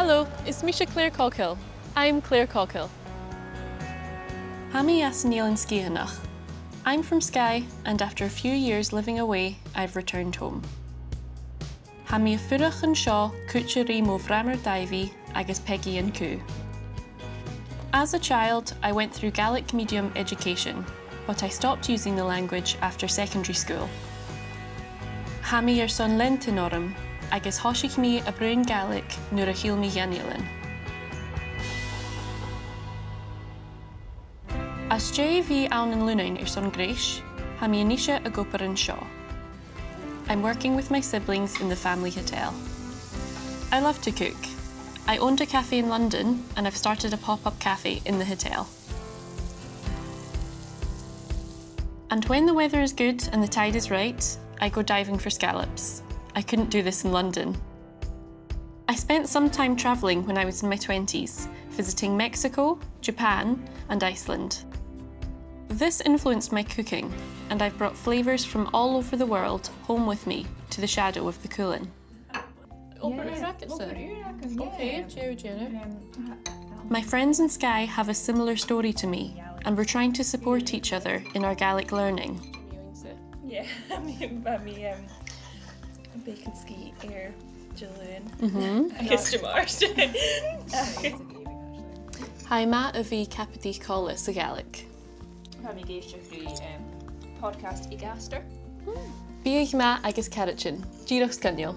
Hello, it's Misha Clare Coghill. I'm Clare Coghill. Hami as Neil Skianach. I'm from Skye, and after a few years living away, I've returned home. Hami a furach an seo cútearí mó bhreamar Davy agus Peggy and Coo. As a child, I went through Gaelic medium education, but I stopped using the language after secondary school. Hami son lentin orm, agus hoisig mi a brún Gaelic nuair a chiall mi gheannaíonn. As JV ann an lúnain son gréis, Hami anisha a gopar an seo. I'm working with my siblings in the family hotel. I love to cook. I owned a cafe in London and I've started a pop-up cafe in the hotel. And when the weather is good and the tide is right, I go diving for scallops. I couldn't do this in London. I spent some time travelling when I was in my 20s, visiting Mexico, Japan and Iceland. This influenced my cooking, and I've brought flavours from all over the world home with me to the shadow of the Coolin. My friends in Skye have a similar story to me, and we're trying to support each other in our Gaelic learning. Yeah, bacon ski air Jillian. I guess Jamars. Hi ma a bhí capití colla sa Gaelic. Hami géiste frí podcast I gaster. Bíoh ma agus carachin, díreach scanneal.